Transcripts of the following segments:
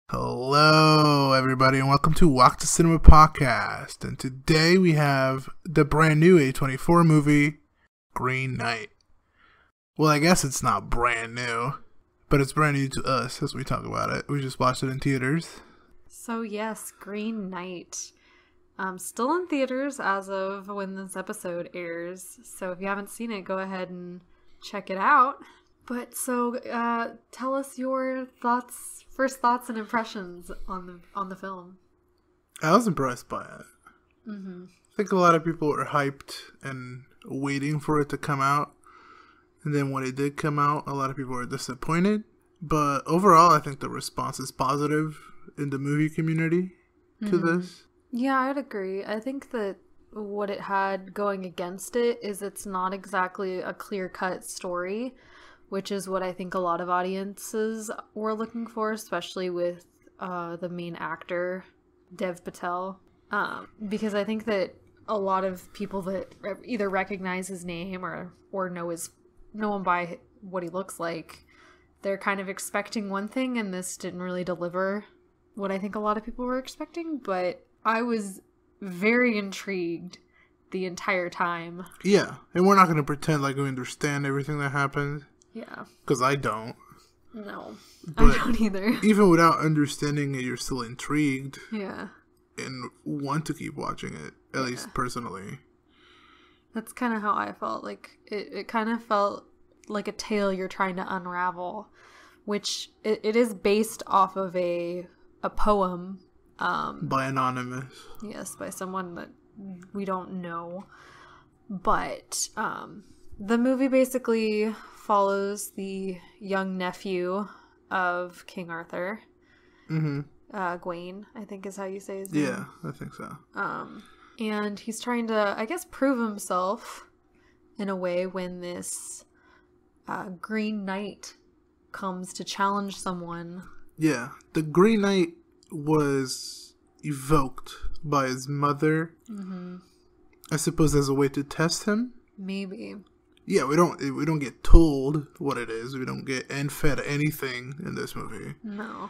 Hello, everybody, and welcome to Walk to Cinema Podcast. And today we have the brand new A24 movie, Green Knight. Well, I guess it's not brand new, but it's brand new to us as we talk about it. We just watched it in theaters. So yes, Green Knight. Still in theaters as of when this episode airs. So if you haven't seen it, go ahead and check it out. But so, tell us your first thoughts and impressions on the film. I was impressed by it. Mm-hmm. I think a lot of people were hyped and waiting for it to come out. And then when it did come out, a lot of people were disappointed. But overall, I think the response is positive in the movie community to this. Yeah, I'd agree. I think that what it had going against it is it's not exactly a clear-cut story, which is what I think a lot of audiences were looking for, especially with the main actor, Dev Patel. Because I think that a lot of people that either recognize his name or know him by what he looks like, they're kind of expecting one thing, and this didn't really deliver what I think a lot of people were expecting, but I was very intrigued the entire time. Yeah, and we're not going to pretend like we understand everything that happened. Yeah. Because I don't. No, but I don't either. Even without understanding it, you're still intrigued. Yeah. And want to keep watching it, at least personally. That's kind of how I felt. Like, it kind of felt like a tale you're trying to unravel, which it is based off of a poem. By Anonymous. Yes, by someone that we don't know. But the movie basically follows the young nephew of King Arthur. Mm-hmm. Gawain, I think is how you say his name. Yeah, I think so. And he's trying to, I guess, prove himself in a way when this Green Knight comes to challenge someone. Yeah, the Green Knight was evoked by his mother. Mm-hmm. I suppose as a way to test him. Maybe. Yeah, we don't get told what it is. We don't get fed anything in this movie. No.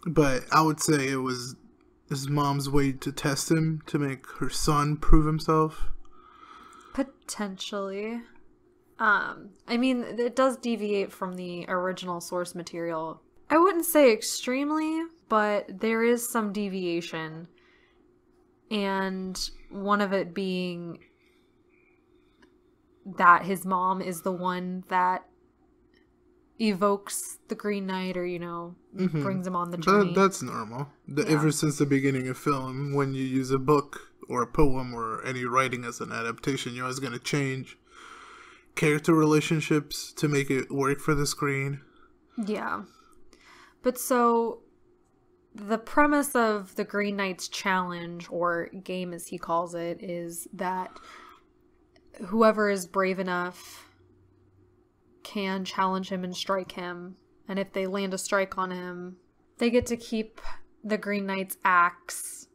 But I would say it was his mom's way to test him, to make her son prove himself. Potentially. I mean, it does deviate from the original source material. I wouldn't say extremely, but there is some deviation. And one of it being that his mom is the one that evokes the Green Knight, or, brings him on the journey. That's normal. Ever since the beginning of film, when you use a book or a poem or any writing as an adaptation, you're always going to change character relationships to make it work for the screen. Yeah. But so the premise of the Green Knight's challenge, or game as he calls it, is that whoever is brave enough can challenge him and strike him. And if they land a strike on him, they get to keep the Green Knight's axe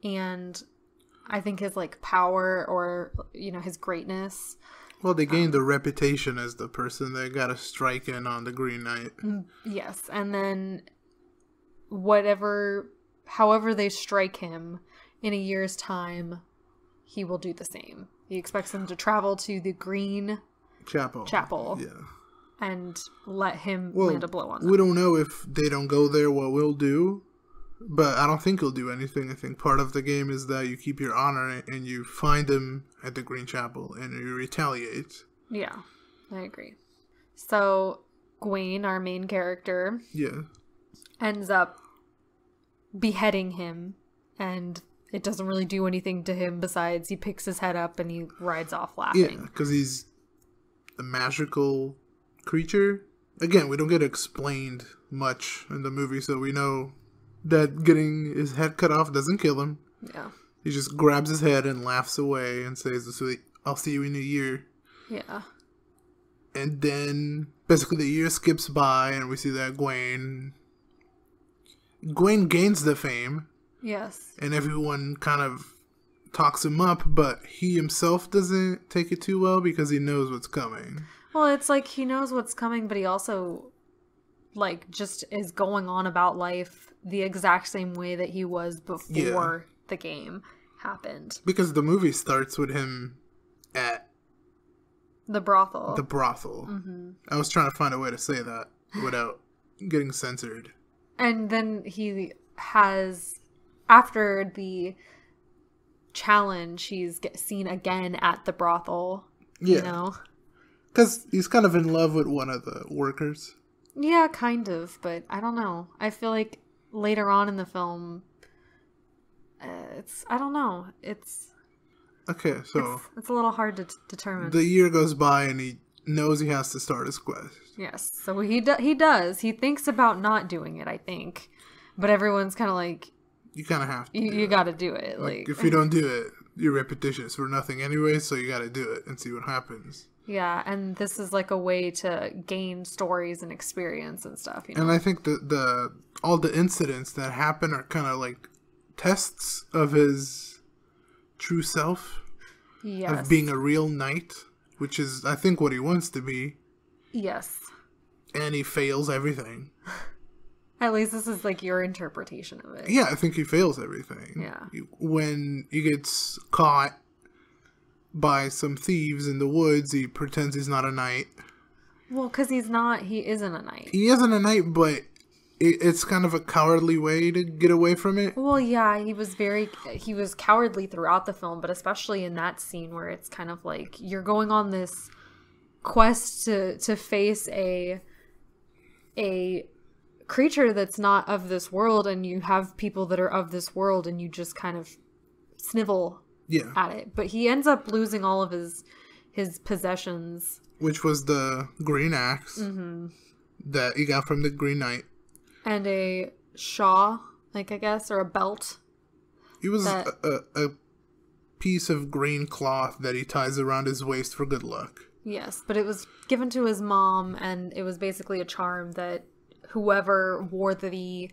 and I think his power, or, his greatness. Well, they gained the reputation as the person that got a strike in on the Green Knight. Yes, and then however they strike him, in a year's time, he will do the same. He expects them to travel to the Green Chapel. Yeah. And let him land a blow on them. We don't know if they don't go there what we'll do, but I don't think he'll do anything. I think part of the game is that you keep your honor and you find him at the Green Chapel and you retaliate. Yeah, I agree. So Gawain, our main character, ends up beheading him, and it doesn't really do anything to him besides he picks his head up and he rides off laughing. Yeah, because he's a magical creature. Again, we don't get explained much in the movie, so we know that getting his head cut off doesn't kill him. Yeah. He just grabs his head and laughs away and says, I'll see you in a year. Yeah. And then basically the year skips by and we see that Gawain gains the fame. Yes. And everyone kind of talks him up, but he himself doesn't take it too well because he knows what's coming. Well, it's like he knows what's coming, but he also like, just is going on about life the exact same way that he was before the game happened. Because the movie starts with him at the brothel. Mm-hmm. I was trying to find a way to say that without getting censored. And then he has, after the challenge, he's seen again at the brothel. Yeah. You know? Because he's kind of in love with one of the workers. Yeah, kind of, but I don't know. I feel like later on in the film, I don't know. Okay, so... It's a little hard to determine. The year goes by and he knows he has to start his quest. Yes, so he does. He thinks about not doing it, I think. But everyone's kind of like... You kind of have to You got to do it. Like, if you don't do it, your reputation is for nothing anyway, so you got to do it and see what happens. Yeah, and this is like a way to gain stories and experience and stuff, you know? And I think that all the incidents that happen are kind of like tests of his true self. Yes. Of being a real knight, which is, I think, what he wants to be. Yes. And he fails everything. At least this is like your interpretation of it. Yeah, I think he fails everything. Yeah. When he gets caught by some thieves in the woods, he pretends he's not a knight. Well, because he isn't a knight. He isn't a knight, but it's kind of a cowardly way to get away from it. Well, yeah, he was cowardly throughout the film, but especially in that scene where it's kind of like you're going on this quest to face a creature that's not of this world, and you have people that are of this world, and you just kind of snivel at it. But he ends up losing all of his possessions, which was the green axe that he got from the Green Knight, and a shaw, like, I guess, or a belt. It was a piece of green cloth that he ties around his waist for good luck. Yes, but it was given to his mom, and it was basically a charm that whoever wore the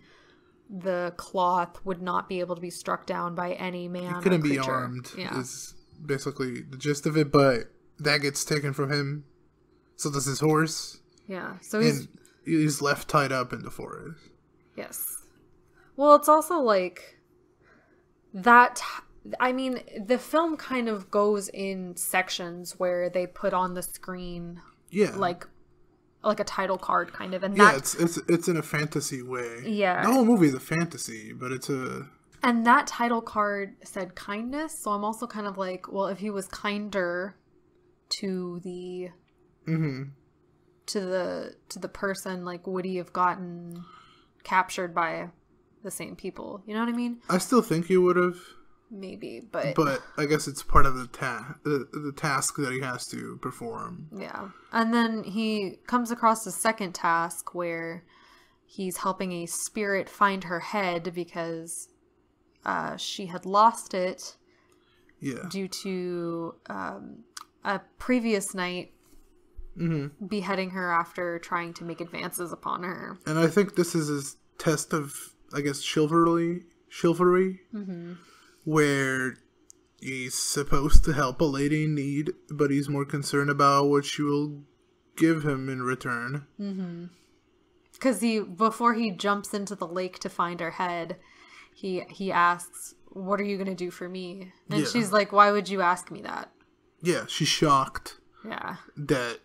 cloth would not be able to be struck down by any man. He couldn't be armed. Yeah. Is basically the gist of it, but that gets taken from him. So does his horse. Yeah. So he's left tied up in the forest. Yes. Well, it's also like that. I mean, the film kind of goes in sections where they put on the screen, like a title card, kind of, and it's in a fantasy way. Yeah, the whole movie is a fantasy, but and that title card said kindness, so I'm also kind of like, well, if he was kinder to the to the person, like, would he have gotten captured by the same people? You know what I mean? I still think he would have. Maybe, but I guess it's part of the task that he has to perform. Yeah. And then he comes across a second task where he's helping a spirit find her head because she had lost it due to a previous knight beheading her after trying to make advances upon her. And I think this is his test of, I guess, chivalry. Where he's supposed to help a lady in need, but he's more concerned about what she will give him in return. Because before he jumps into the lake to find her head, he asks, "What are you going to do for me?" And she's like, "Why would you ask me that?" Yeah, she's shocked that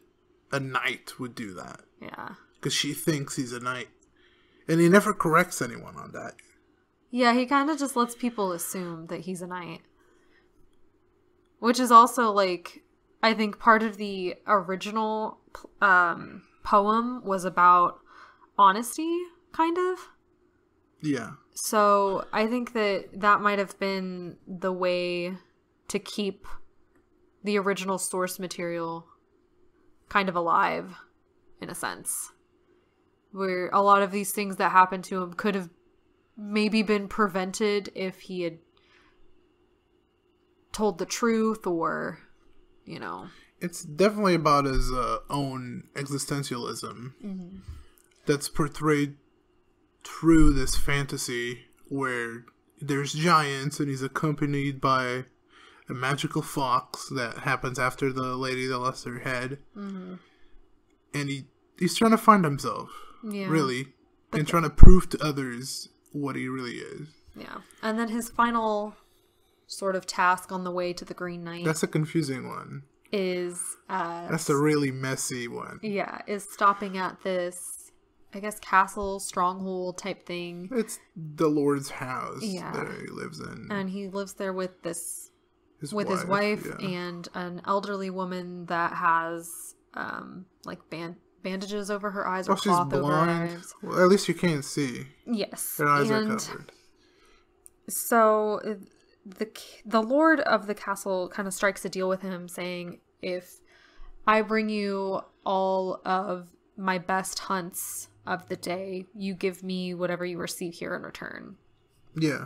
a knight would do that. Yeah. Because she thinks he's a knight. And he never corrects anyone on that. Yeah, he kind of just lets people assume that he's a knight. Which is also, like, I think part of the original poem was about honesty, kind of. Yeah. So I think that might have been the way to keep the original source material kind of alive, in a sense. Where a lot of these things that happened to him could have maybe been prevented if he had told the truth, or, you know. It's definitely about his own existentialism that's portrayed through this fantasy where there's giants and he's accompanied by a magical fox that happens after the lady that lost her head. And he's trying to find himself. really, and trying to prove to others what he really is. Yeah. And then his final sort of task on the way to the Green Knight. That's a confusing one. Is that's a really messy one. Yeah, is stopping at this, I guess, castle, stronghold type thing. It's the Lord's house that he lives in. And he lives there with his wife and an elderly woman that has like bandages over her eyes or cloth over her eyes. Well, at least you can't see. Yes. Her eyes are covered. So the Lord of the castle kind of strikes a deal with him, saying, if I bring you all of my best hunts of the day, you give me whatever you receive here in return. Yeah.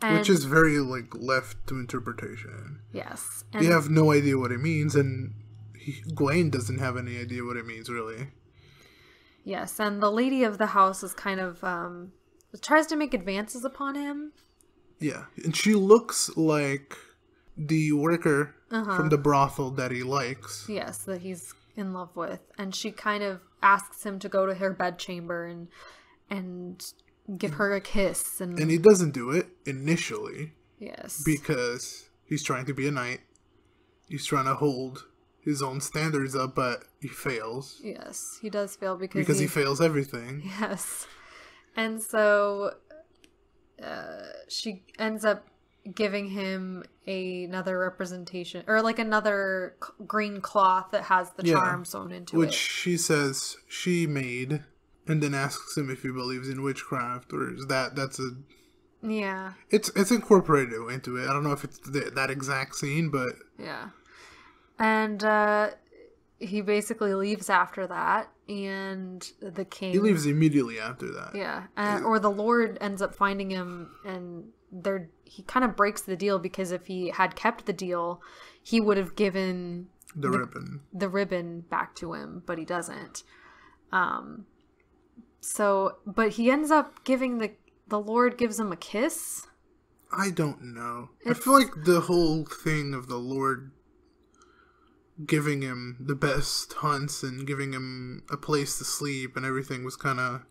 Which is very, like, left to interpretation. Yes. And you have no idea what it means, and Gawain doesn't have any idea what it means, really. Yes, and the lady of the house is kind of, tries to make advances upon him. Yeah, and she looks like the worker from the brothel that he likes. Yes, that he's in love with. And she kind of asks him to go to her bedchamber and give her a kiss. And he doesn't do it initially. Yes. Because he's trying to be a knight. He's trying to hold his own standards up, but he fails. Yes, he does fail because he fails everything. Yes. And so she ends up giving him another representation, or like another green cloth that has the charm sewn into it. Which she says she made, and then asks him if he believes in witchcraft, or is that's a... Yeah. It's incorporated into it. I don't know if it's that exact scene, but... Yeah. And he basically leaves after that, and the king... He leaves immediately after that. Yeah. Or the Lord ends up finding him, and he kind of breaks the deal, because if he had kept the deal, he would have given the ribbon back to him, but he doesn't. But he ends up giving the Lord gives him a kiss. I don't know. I feel like the whole thing of the Lord giving him the best hunts and giving him a place to sleep and everything was kind of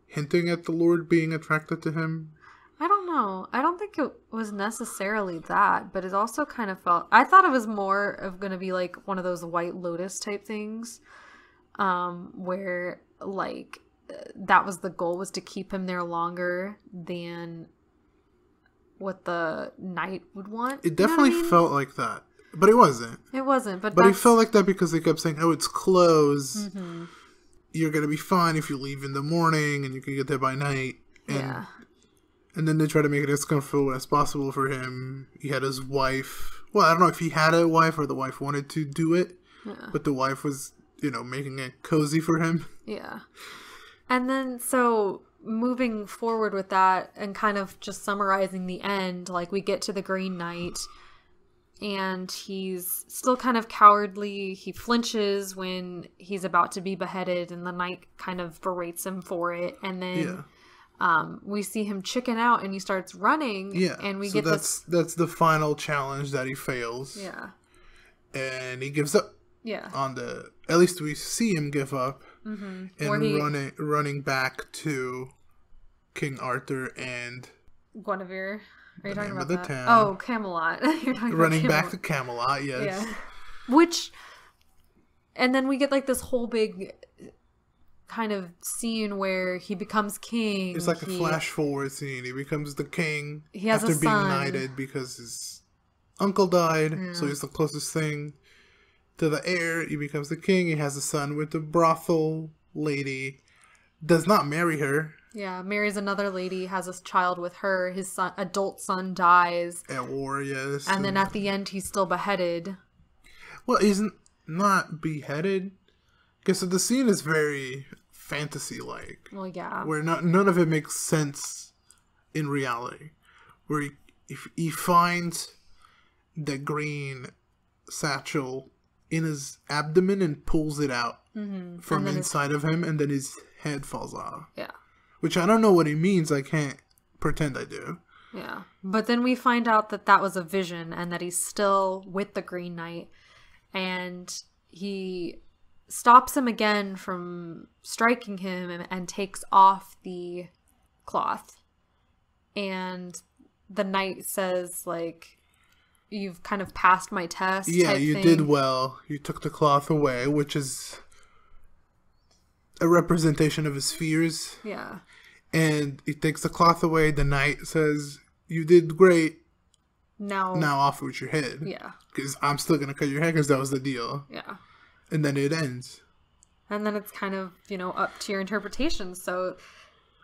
hinting at the Lord being attracted to him. I don't know. I don't think it was necessarily that, but it also kind of felt... I thought it was more of going to be like one of those White Lotus type things, where like that was the goal, was to keep him there longer than what the knight would want. It definitely felt like that, but it wasn't. It wasn't, but it felt like that because they kept saying, "Oh, it's close. Mm-hmm. You're gonna be fine if you leave in the morning, and you can get there by night." And, and then they try to make it as comfortable as possible for him. He had his wife. Well, I don't know if he had a wife or the wife wanted to do it, but the wife was, making it cozy for him. Yeah. And then, so moving forward with that and kind of just summarizing the end, like we get to the Green Knight and he's still kind of cowardly. He flinches when he's about to be beheaded and the knight kind of berates him for it. And then we see him chicken out and he starts running. Yeah. And we that's the final challenge that he fails. Yeah. And he gives up. Yeah. At least we see him give up. Mm-hmm. And running back to King Arthur and Guinevere. Are you talking about the that? town. Oh, Camelot. You're talking running about back to Camelot, yes. Yeah. And then we get like this whole big kind of scene where he becomes king. It's like a flash forward scene. He becomes the king after being knighted because his uncle died, so he's the closest thing to the heir. He becomes the king. He has a son with the brothel lady. Does not marry her. Yeah, marries another lady, has a child with her. His adult son dies. At war, yes. And then at the end, he's still beheaded. Well, he's not beheaded. Because the scene is very fantasy-like. Well, yeah. Where none of it makes sense in reality. Where he finds the green satchel in his abdomen and pulls it out from inside of him, and then his head falls off. Yeah. Which I don't know what it means. I can't pretend I do. Yeah. But then we find out that was a vision and that he's still with the Green Knight. And he stops him again from striking him and takes off the cloth. And the knight says, like, you've kind of passed my test. Yeah, you did well. You took the cloth away, which is a representation of his fears. Yeah. And he takes the cloth away. The knight says, you did great. Now off with your head. Yeah. Because I'm still going to cut your head because that was the deal. Yeah. And then it ends. And then it's kind of, up to your interpretation. So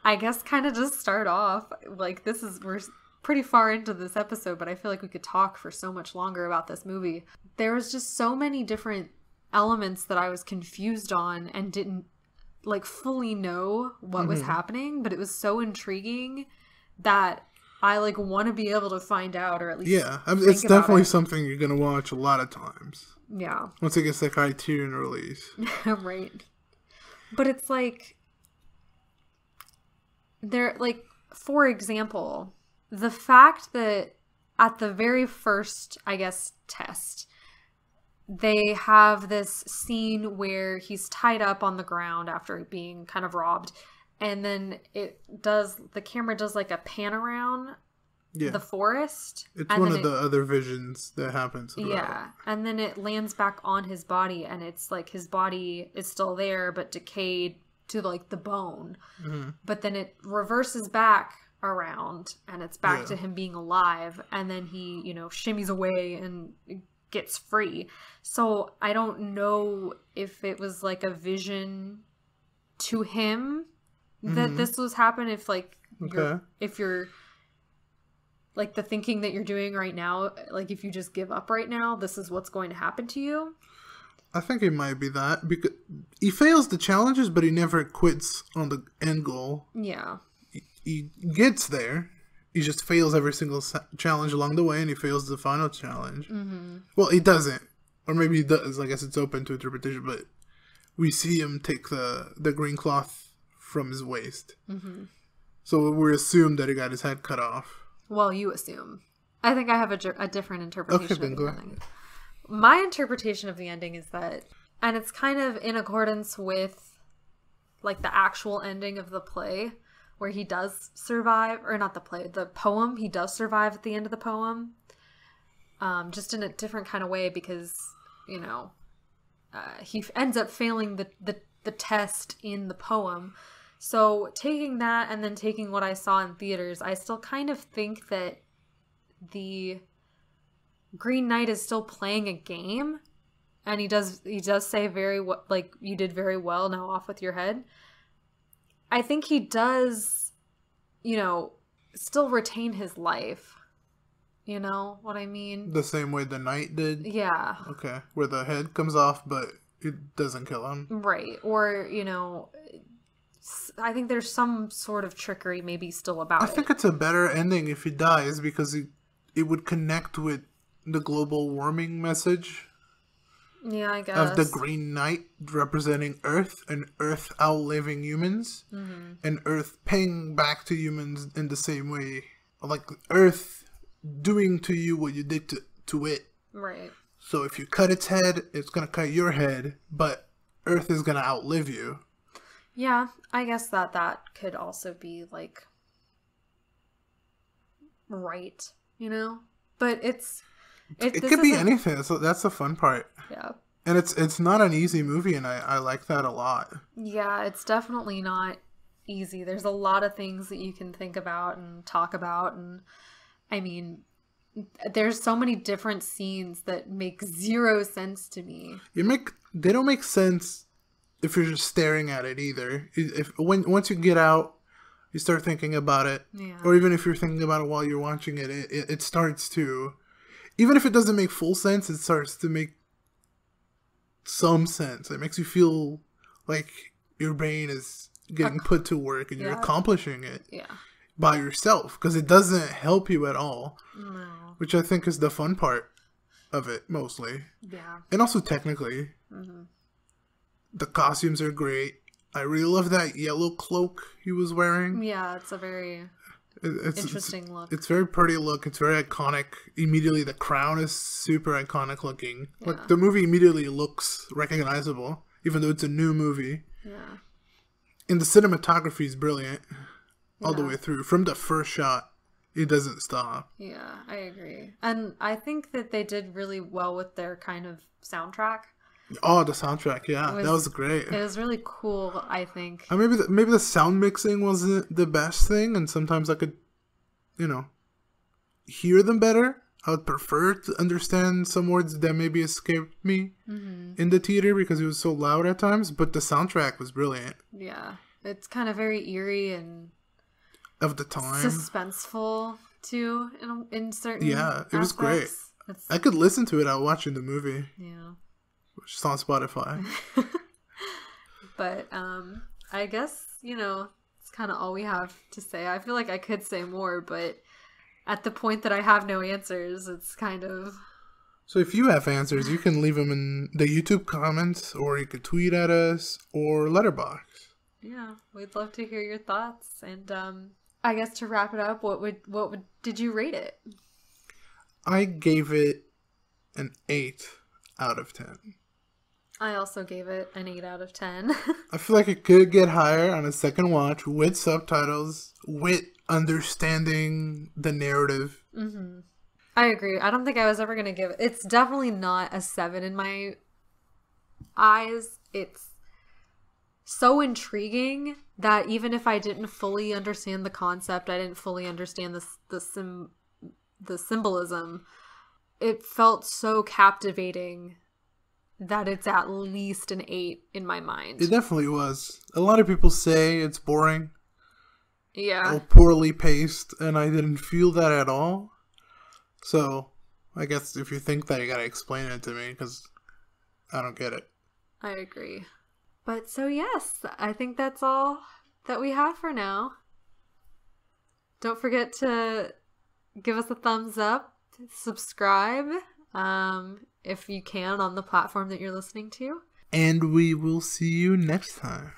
I guess kind of just start off, like, we're pretty far into this episode, but I feel like we could talk for so much longer about this movie. There was just so many different elements that I was confused on and didn't, like, fully know what was happening, but it was so intriguing that I, like, want to be able to find out, or at least it's definitely something you're going to watch a lot of times. Yeah. Once it gets the Criterion release. Right. But it's like, for example, the fact that at the very first, I guess, test, they have this scene where he's tied up on the ground after being kind of robbed. And then the camera does like a pan around the forest. It's one of the other visions that happens. Yeah. And then it lands back on his body, and it's like his body is still there, but decayed to like the bone. Mm-hmm. But then it reverses back around, and it's back to him being alive. And then he, shimmies away and gets free. So I don't know if it was like a vision to him that this was happening. If like, if you're like the thinking that you're doing right now, like if you just give up right now, this is what's going to happen to you. I think it might be that, because he fails the challenges, but he never quits on the end goal. Yeah. He gets there. He just fails every single challenge along the way, and he fails the final challenge. Mm-hmm. Well, he doesn't. Or maybe he does. I guess it's open to interpretation, but we see him take the green cloth from his waist. Mm-hmm. So we assume that he got his head cut off. Well, you assume. I think I have a different interpretation. Okay, then go ahead. My interpretation of the ending is that, and it's kind of in accordance with like the actual ending of the play, where he does survive, or not the play, the poem, he does survive at the end of the poem. Just in a different kind of way, because, he ends up failing the test in the poem. So taking that and then taking what I saw in theaters, I still kind of think that the Green Knight is still playing a game, and he does say like, you did very well, now off with your head. I think he does, still retain his life. You know what I mean? The same way the knight did? Yeah. Okay. Where the head comes off, but it doesn't kill him. Right. Or, I think there's some sort of trickery maybe still about it. I think it's a better ending if he dies, because it would connect with the global warming message. Yeah, I guess. Of the Green Knight representing Earth, and Earth outliving humans, and Earth paying back to humans in the same way. Like Earth doing to you what you did to it. Right. So if you cut its head, it's going to cut your head, but Earth is going to outlive you. Yeah, I guess that could also be like right, But it could be anything. So that's the fun part. Yeah. And it's not an easy movie, and I like that a lot. Yeah, it's definitely not easy. There's a lot of things that you can think about and talk about, and I mean, there's so many different scenes that make zero sense to me. They don't make sense if you're just staring at it either. Once you get out, you start thinking about it, or even if you're thinking about it while you're watching it, it starts to, even if it doesn't make full sense, it starts to make some sense. It makes you feel like your brain is getting put to work and you're accomplishing it by yourself, because it doesn't help you at all. No. Which I think is the fun part of it, mostly. Yeah. And also technically. Mm-hmm. The costumes are great. I really love that yellow cloak he was wearing. Yeah, it's a very interesting look. It's very pretty look. It's very iconic. Immediately, the crown is super iconic looking. Yeah. Like, the movie immediately looks recognizable. even though it's a new movie. Yeah. And the cinematography is brilliant all the way through. From the first shot, it doesn't stop. Yeah, I agree. And I think that they did really well with their kind of soundtrack. Oh, the soundtrack, yeah. That was great. It was really cool, I think. Maybe the sound mixing wasn't the best thing, and sometimes I could, hear them better. I would prefer to understand some words that maybe escaped me in the theater because it was so loud at times, but the soundtrack was brilliant. Yeah. It's kind of very eerie and of the time. Suspenseful, too, in certain Yeah, it was great. I could listen to it while watching the movie. Yeah. Which is on Spotify. But, I guess, it's kind of all we have to say. I feel like I could say more, but at the point that I have no answers, it's kind of... So if you have answers, you can leave them in the YouTube comments, or you could tweet at us, or letterbox. Yeah, we'd love to hear your thoughts. And I guess to wrap it up, what did you rate it? I gave it an 8 out of 10. I also gave it an 8 out of 10. I feel like it could get higher on a second watch with subtitles, with understanding the narrative. Mm-hmm. I agree. I don't think I was ever going to give it. It's definitely not a 7 in my eyes. It's so intriguing that even if I didn't fully understand the concept, I didn't fully understand the symbolism, it felt so captivating that it's at least an 8 in my mind. It definitely was. A lot of people say it's boring. Yeah. Or poorly paced, and I didn't feel that at all. So, I guess if you think that, you gotta explain it to me, because I don't get it. I agree. But so yes, I think that's all that we have for now. Don't forget to give us a thumbs up, subscribe, if you can, on the platform that you're listening to. And we will see you next time.